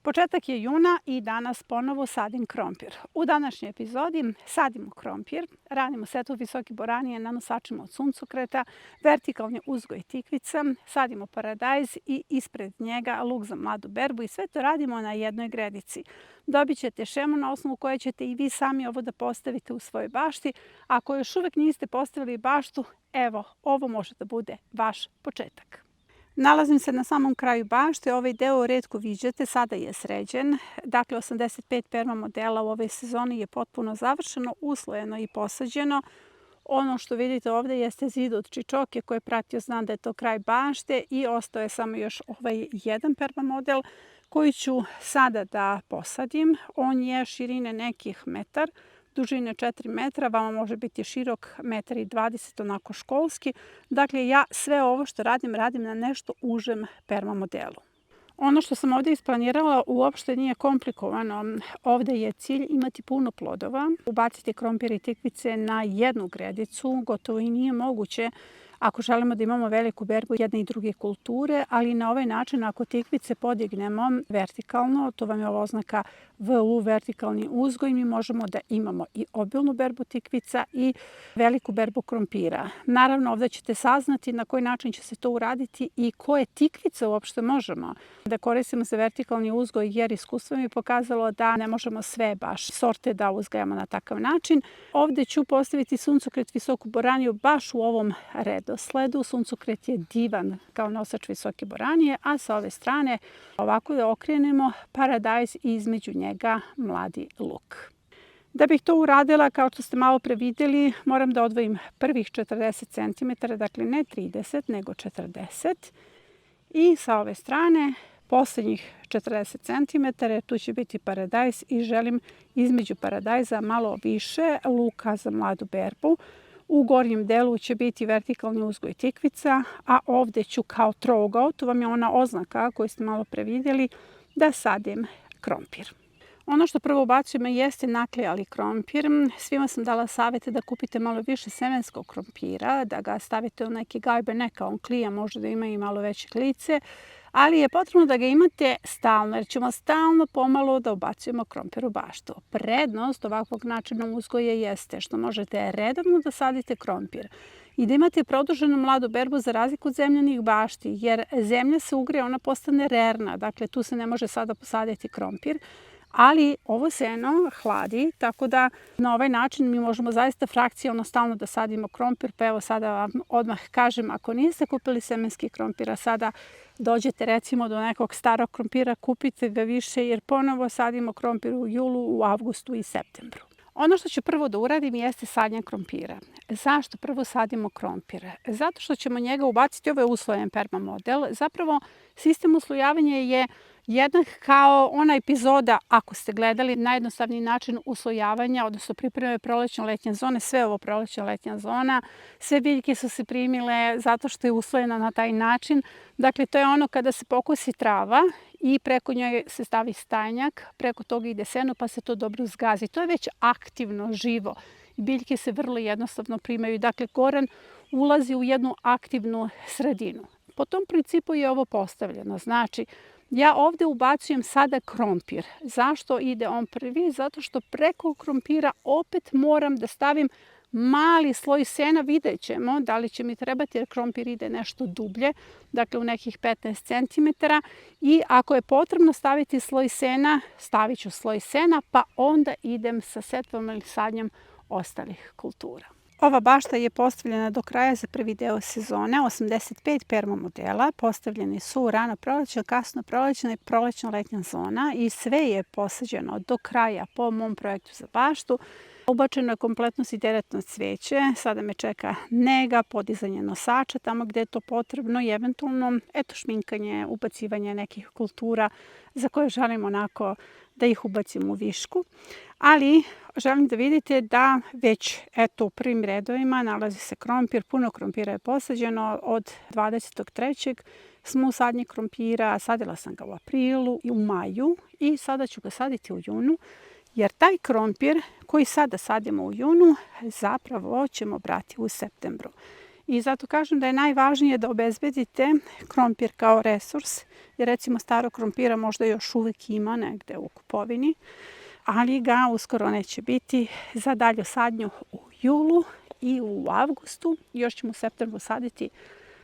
Početak je juna i danas ponovo sadim krompir. U današnjoj epizodi sadimo krompir, radimo setvu visoke boranije na nosačima od suncokreta, vertikalni uzgoj tikvica, sadimo paradajz i ispred njega luk za mladu berbu i sve to radimo na jednoj gredici. Dobit ćete šemu na osnovu koje ćete i vi sami ovo da postavite u svojoj bašti. Ako još uvek niste postavili baštu, evo, ovo može da bude vaš početak. Nalazim se na samom kraju bašte, ovaj deo retko viđate, sada je sređen. Dakle, 85 perma modela u ovoj sezoni je potpuno završeno, uslojeno i posađeno. Ono što vidite ovde jeste zid od čičoke koji je pratio, zna da je to kraj bašte i ostao je samo još ovaj jedan perma model koji ću sada da posadim. On je širine nekih metar, dužine 4 metra, vama može biti širok 1,20 m, onako školski. Dakle, ja sve ovo što radim na nešto užem perma modelu. Ono što sam ovde isplanirala uopšte nije komplikovano. Ovde je cilj imati puno plodova, ubaciti krompir i tikvice na jednu gredicu, gotovo i nije moguće ako želimo da imamo veliku berbu jedne i druge kulture, ali na ovaj način ako tikvice podignemo vertikalno, to vam je ova oznaka VU, vertikalni uzgoj, mi možemo da imamo i obilnu berbu tikvica i veliku berbu krompira. Naravno, ovde ćete saznati na koji način će se to uraditi i koje tikvice uopšte možemo da koristimo za vertikalni uzgoj, jer iskustvo mi je pokazalo da ne možemo sve baš sorte da uzgajamo na takav način. Ovde ću postaviti suncokret visoku boraniju baš u ovom redosledu. Suncokret je divan kao nosač visoke boranije, a sa ove strane ovako da okrenemo paradajz i između njega mladi luk. Da bih to uradila, kao što ste malo pre vidjeli, moram da odvojim prvih 40 cm, dakle ne 30 nego 40. I sa ove strane poslednjih 40 cm, tu će biti paradajz i želim između paradajza malo više luka za mladu berbu. U gornjem delu će biti vertikalni uzgoj tikvica, a ovde ću kao trougao, to vam je ona oznaka koju ste malo pre vidjeli, da sadim krompir. Ono što prvo ubacujemo jeste naklijali krompir. Svima sam dala savete da kupite malo više semenskog krompira, da ga stavite u neke gajbe, neka on klija, može da ima i malo veće klice, ali je potrebno da ga imate stalno, jer ćemo stalno pomalo da ubacujemo krompir u baštu. Prednost ovakvog načina uzgoja jeste što možete redovno da sadite krompir i da imate produženu mladu berbu za razliku od zemljanih bašti, jer zemlja se ugreje, ona postane rerna, dakle tu se ne može sada posaditi krompir, ali ovo seno hladi, tako da na ovaj način mi možemo zaista frakcijalno stalno da sadimo krompir. Pa evo sada vam odmah kažem, ako niste kupili semenski krompir, a sada dođete recimo do nekog starog krompira, kupite ga više jer ponovo sadimo krompir u julu, u avgustu i septembru. Ono što ću prvo da uradim jeste sadnja krompira. Zašto prvo sadimo krompir? Zato što ćemo njega ubaciti, ovo je uslojen perma model. Zapravo sistem uslojavanja je jednak kao ona epizoda, ako ste gledali, najjednostavniji način uslojavanja, odnosno pripreme prolećno-letnje zone, sve ovo prolećno-letnja zona, sve biljke su se primile zato što je uslojena na taj način. Dakle, to je ono kada se pokosi trava i preko njoj se stavi stajnjak, preko toga ide seno pa se to dobro zgazi. To je već aktivno, živo. Biljke se vrlo jednostavno primaju. Dakle, koren ulazi u jednu aktivnu sredinu. Po tom principu je ovo postavljeno. Znači, ja ovde ubacujem sada krompir. Zašto ide on prvi? Zato što preko krompira opet moram da stavim mali sloj sena, vidjet ćemo da li će mi trebati jer krompir ide nešto dublje, dakle u nekih 15 cm. I ako je potrebno staviti sloj sena, stavit ću sloj sena, pa onda idem sa setvom ili sadnjom ostalih kultura. Ova bašta je postavljena do kraja za prvi deo sezone, 85 perma modela. Postavljeni su rano prolećna, kasno prolećna i prolećno-letnja zona i sve je posađeno do kraja po mom projektu za baštu. Ubačeno je kompletno sideretno cveće, sada me čeka nega, podizanje nosača tamo gde je to potrebno i eventualno šminkanje, ubacivanje nekih kultura za koje želim onako da ih ubacim u višku. Ali želim da vidite da već u prvim redovima nalazi se krompir, puno krompira je posađeno. Od 23. smo u sadnji krompira, sadila sam ga u aprilu i u maju i sada ću ga saditi u junu. Jer taj krompir koji sada sadimo u junu zapravo ćemo brati u septembru. I zato kažem da je najvažnije da obezbedite krompir kao resurs, jer recimo starog krompira možda još uvek ima negde u kupovini, ali ga uskoro neće biti za dalju sadnju u julu i u avgustu. Još ćemo u septembru saditi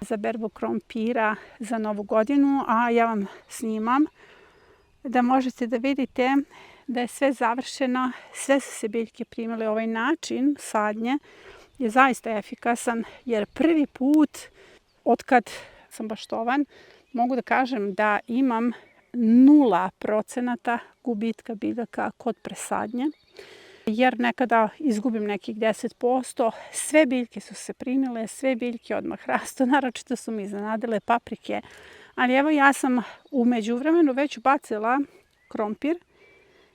za berbu krompira za Novu godinu, a ja vam snimam da možete da vidite da je sve završeno, sve su se biljke primile. Ovaj način sadnje je zaista efikasan, jer prvi put otkad sam baštovan mogu da kažem da imam 0% gubitka biljaka kod presadnje, jer nekada izgubim nekih 10%. Sve biljke su se primile, sve biljke odmah rastu, naročito su mi iznenadile paprike. Ali evo ja sam u međuvremenu već bacila krompir.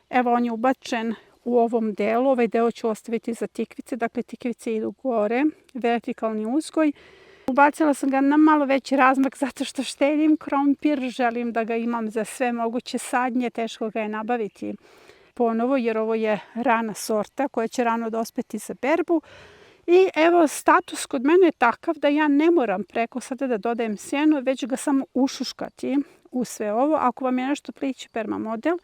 Evo on je ubačen u ovom delu, ovaj deo ću ostaviti za tikvice, dakle tikvice idu gore, vertikalni uzgoj. Ubacila sam ga na malo veći razmak zato što štedim krompir, želim da ga imam za sve moguće sadnje, teško ga je nabaviti ponovo jer ovo je rana sorta koja će rano dospeti za berbu. I evo status kod mene je takav da ja ne moram preko sada da dodajem sjeno, već ga samo ušuškati u sve ovo. Ako vam je nešto plići perma model,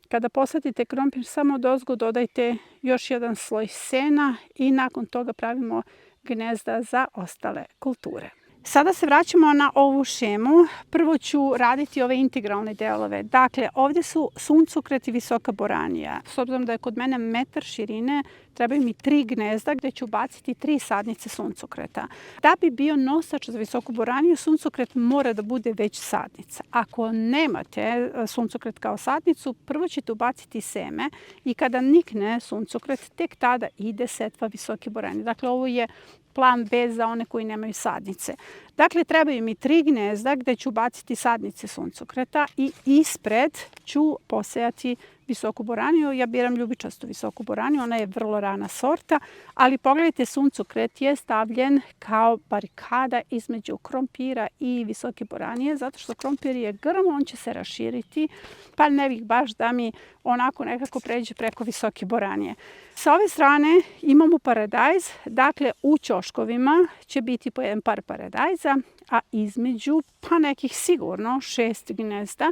kada posadite krompir samo odozgo dodajte još jedan sloj sena i nakon toga pravimo gnezda za ostale kulture. Sada se vraćamo na ovu šemu. Prvo ću raditi ove integralne delove. Dakle, ovdje su suncokret i visoka boranija. S obzirom da je kod mene metar širine, trebaju mi 3 gnezda gdje ću baciti 3 sadnice suncokreta. Da bi bio nosač za visoku boraniju, suncokret mora da bude već sadnica. Ako nemate suncokret kao sadnicu, prvo ćete ubaciti seme i kada nikne suncokret, tek tada ide setva visoke boranije. Dakle, ovo je plan B za one koji nemaju sadnice. Dakle, trebaju mi 3 gnezda gdje ću baciti sadnice suncokreta i ispred ću posejati visoku boraniju. Ja biram ljubičastu visoku boraniju, ona je vrlo rana sorta, ali pogledajte, suncokret je stavljen kao barikada između krompira i visoke boranije, zato što krompir je grm, on će se raširiti, pa ne bih baš da mi onako nekako pređe preko visoke boranije. Sa ove strane imamo paradajz, dakle u ćoškovima će biti po jedan par paradajza, a između pa nekih sigurno 6 gnezda,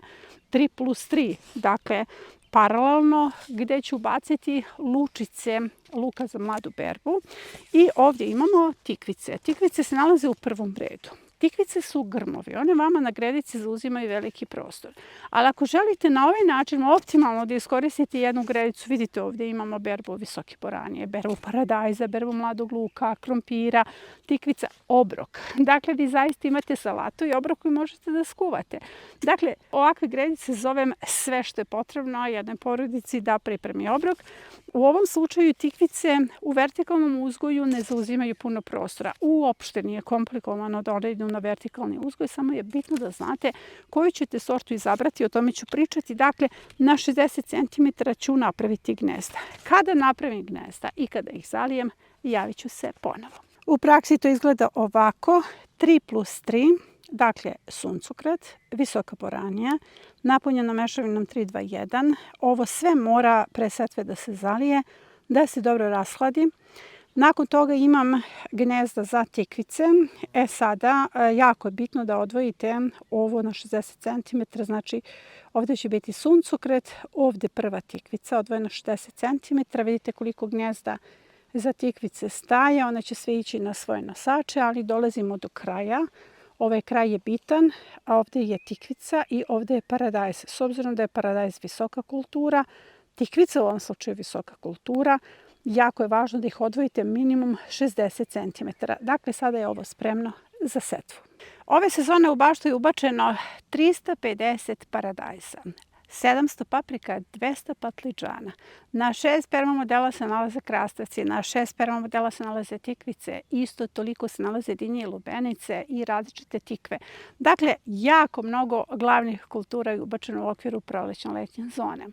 3+3, dakle paralelno, gdje ću baciti lučice luka za mladu berbu. I ovdje imamo tikvice. Tikvice se nalaze u prvom redu. Tikvice su grmovi, one vama na gredici zauzimaju veliki prostor. Ali ako želite na ovaj način optimalno da iskoristite jednu gredicu, vidite ovdje imamo berbu visoke boranije, berbu paradajza, berbu mladog luka, krompira, tikvica, obrok. Dakle, vi zaista imate salatu i obrok koji možete da skuvate. Dakle, ovakve gredice zovem sve što je potrebno jednoj porodici da pripremi obrok. U ovom slučaju tikvice u vertikalnom uzgoju ne zauzimaju puno prostora. Uopšte nije komplikovano da one idu na vertikalni uzgoj, samo je bitno da znate koju ćete sortu izabrati, o tome ću pričati. Dakle, na 60 cm ću napraviti gnezda. Kada napravim gnezda i kada ih zalijem, javit ću se ponovo. U praksi to izgleda ovako, 3+3, dakle suncokret, visoka boranija, napunjena mešavinom 3-2-1. Ovo sve mora pre setve da se zalije, da se dobro rashladi. Nakon toga imam gnezda za tikvice. Sada jako je bitno da odvojite ovo na 60 cm, znači ovdje će biti suncokret, ovdje prva tikvica odvojena 60 cm. Vidite koliko gnezda za tikvice staje, one će sve ići na svoje nosače, ali dolazimo do kraja. Ovaj kraj je bitan, a ovdje je tikvica i ovdje je paradajz. S obzirom da je paradajz visoka kultura, tikvica u ovom slučaju visoka kultura, jako je važno da ih odvojite minimum 60 cm. Dakle, sada je ovo spremno za setvu. Ove sezone u baštu je ubačeno 350 paradajza, 700 paprika, 200 patliđana. Na 6 perma modela se nalaze krastavci, na 6 perma modela se nalaze tikvice, isto toliko se nalaze dinje i lubenice i različite tikve. Dakle, jako mnogo glavnih kultura je ubačeno u okviru prolećno-letnje zone.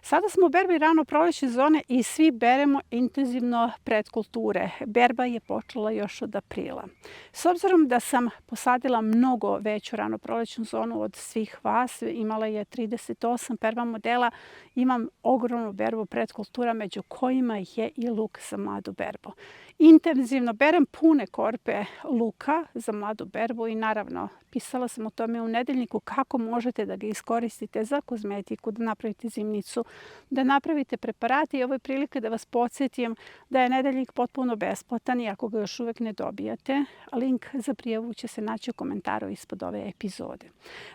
Sada smo u berbi rano prolećne zone i svi beremo intenzivno predkulture. Berba je počela još od aprila. S obzirom da sam posadila mnogo veću rano prolećnu zonu od svih vas, imala je 38 perma modela, imam ogromnu berbu predkultura među kojima je i luk za mladu berbu. Intenzivno berem pune korpe luka za mladu berbu i naravno pisala sam o tome u nedeljniku kako možete da ga iskoristite za kozmetiku, da napravite zimnicu, da napravite preparate i ovo je prilika da vas podsjetim da je nedeljnik potpuno besplatan i ako ga još uvek ne dobijate, link za prijavu će se naći u komentaru ispod ove epizode.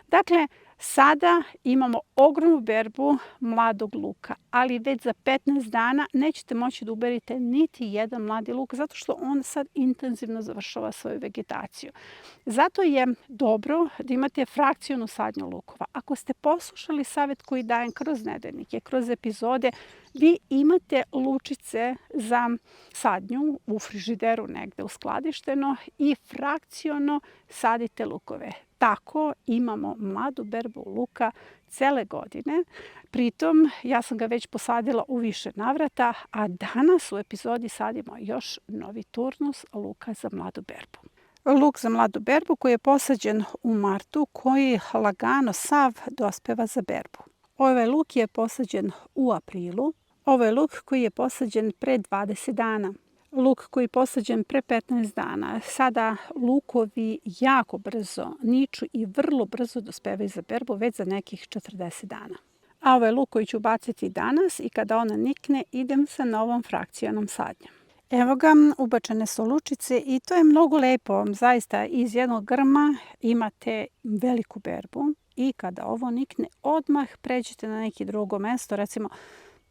Dakle, sada imamo ogromnu berbu mladog luka, ali već za 15 dana nećete moći da uberite niti jedan mladi luk zato što on sad intenzivno završava svoju vegetaciju. Zato je dobro da imate frakcionu sadnju lukova. Ako ste poslušali savjet koji dajem kroz nedeljnike, kroz epizode, vi imate lučice za sadnju u frižideru negde uskladišteno i frakciono sadite lukove. Tako imamo mladu berbu luka cele godine. Pritom, ja sam ga već posadila u više navrata, a danas u epizodi sadimo još novi turnus luka za mladu berbu. Luk za mladu berbu koji je posađen u martu, koji lagano sav dospeva za berbu. Ovaj luk je posađen u aprilu. Ovo je luk koji je posađen pre 20 dana. Luk koji je posađen pre 15 dana. Sada lukovi jako brzo niču i vrlo brzo dospevaju za berbu već za nekih 40 dana. A ovo je luk koji ću baciti danas i kada ona nikne idem sa novom frakcijonom sadnjom. Evo ga, ubačene su lučice i to je mnogo lepo. Zaista iz jednog grma imate veliku berbu i kada ovo nikne odmah pređete na neki drugo mesto, recimo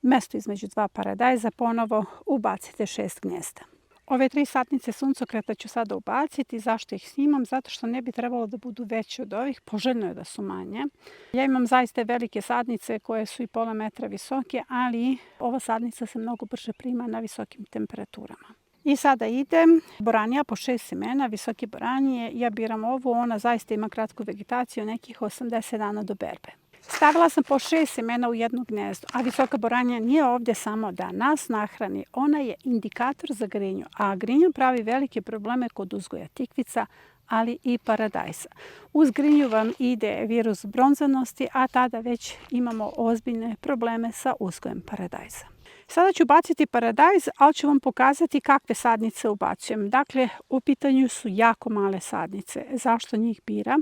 mesto između dva paradajza, ponovo ubacite 6 gnjezda. Ove 3 satnice suncokreta ću sada ubaciti. Zašto ih snimam? Zato što ne bi trebalo da budu veće od ovih. Poželjno je da su manje. Ja imam zaista velike sadnice koje su i pola metra visoke, ali ova sadnica se mnogo brže prima na visokim temperaturama. I sada ide boranija po 6 semena, visoke boranije. Ja biram ovu, ona zaista ima kratku vegetaciju, nekih 80 dana do berbe. Stavila sam po 6 semena u jedno gnezdo, a visoka boranija nije ovdje samo da nas nahrani, ona je indikator za grinju, a grinja pravi velike probleme kod uzgoja tikvica, ali i paradajza. Uz grinju vam ide virus bronzanosti, a tada već imamo ozbiljne probleme sa uzgojem paradajza. Sada ću baciti paradajz, ali ću vam pokazati kakve sadnice ubacujem. Dakle, u pitanju su jako male sadnice. Zašto njih biram?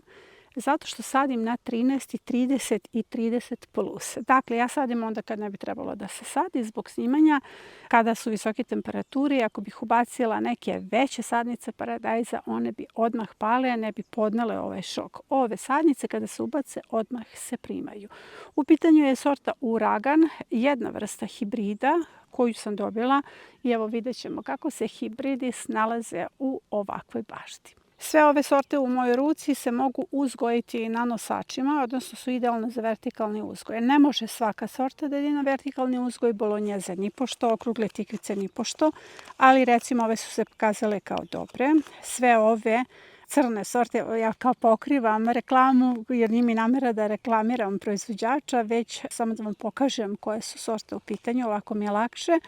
Zato što sadim na 13, 30 i 30 plus. Dakle, ja sadim onda kad ne bi trebalo da se sadi zbog snimanja, kada su visoke temperature. Ako bih ubacila neke veće sadnice paradajza, one bi odmah pale, ne bi podnele ovaj šok. Ove sadnice kada se ubace, odmah se primaju. U pitanju je sorta Uragan, jedna vrsta hibrida koju sam dobila i evo vidjet ćemo kako se hibridi snalaze u ovakvoj bašti. Sve ove sorte u mojoj ruci se mogu uzgojiti na nosačima, odnosno su idealne za vertikalni uzgoj. Ne može svaka sorta da ide na vertikalni uzgoj, bolonjeze nipošto, okrugle tikvice nipošto, ali recimo ove su se pokazale kao dobre. Sve ove crne sorte, ja kao pokrivam reklamu jer nije mi namera da reklamiram proizvođača, već samo da vam pokažem koje su sorte u pitanju, ovako mi je lakše.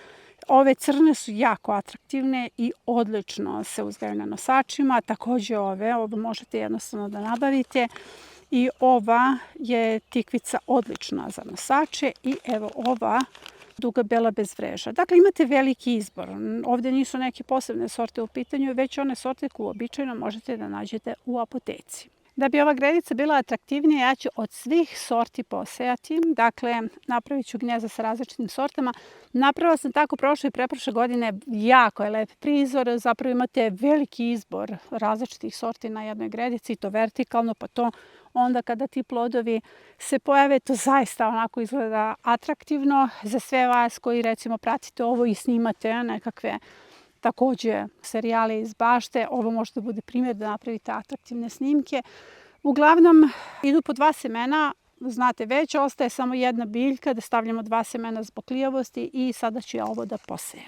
Ove crne su jako atraktivne i odlično se uzgajaju na nosačima. Također ovo možete jednostavno da nabavite. I ova je tikvica odlična za nosače i evo ova duga bela bez vreža. Dakle, imate veliki izbor. Ovdje nisu neke posebne sorte u pitanju, već one sorte koje uobičajeno možete da nađete u apoteci. Da bi ova gredica bila atraktivnija, ja ću od svih sorti posejati. Dakle, napravit ću gnjezda sa različitim sortama. Napravila sam tako prošle i preprošle godine. Jako je lep prizor. Zapravo imate veliki izbor različitih sorti na jednoj gredici, to vertikalno, pa to onda kada ti plodovi se pojave, to zaista onako izgleda atraktivno. Za sve vas koji recimo pratite ovo i snimate nekakve također serijale iz bašte, ovo može da bude primjer da napravite atraktivne snimke. Uglavnom, idu po 2 semena, znate već, ostaje samo jedna biljka da stavljamo 2 semena zbog klijavosti i sada ću ja ovo da posejem.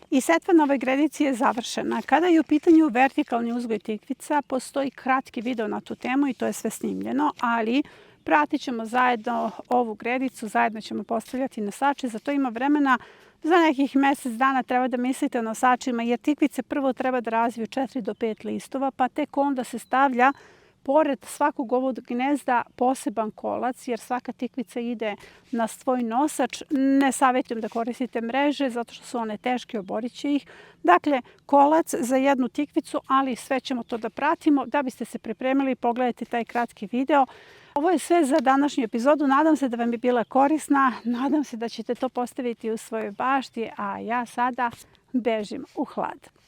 I setva na ovoj gredici je završena. Kada je u pitanju vertikalni uzgoj tikvica, postoji kratki video na tu temu i to je sve snimljeno, ali pratit ćemo zajedno ovu gredicu, zajedno ćemo postavljati nosače, za to ima vremena. Za nekih mjesec dana treba da mislite o nosačima jer tikvice prvo treba da razviju 4 do 5 listova, pa tek onda se stavlja pored svakog ovog gnezda poseban kolac, jer svaka tikvica ide na svoj nosač. Ne savjetujem da koristite mreže zato što su one teške, oborit će ih. Dakle, kolac za jednu tikvicu, ali sve ćemo to da pratimo. Da biste se pripremili, pogledajte taj kratki video. Ovo je sve za današnju epizodu. Nadam se da vam je bila korisna. Nadam se da ćete to postaviti u svojoj bašti, a ja sada bežim u hlad.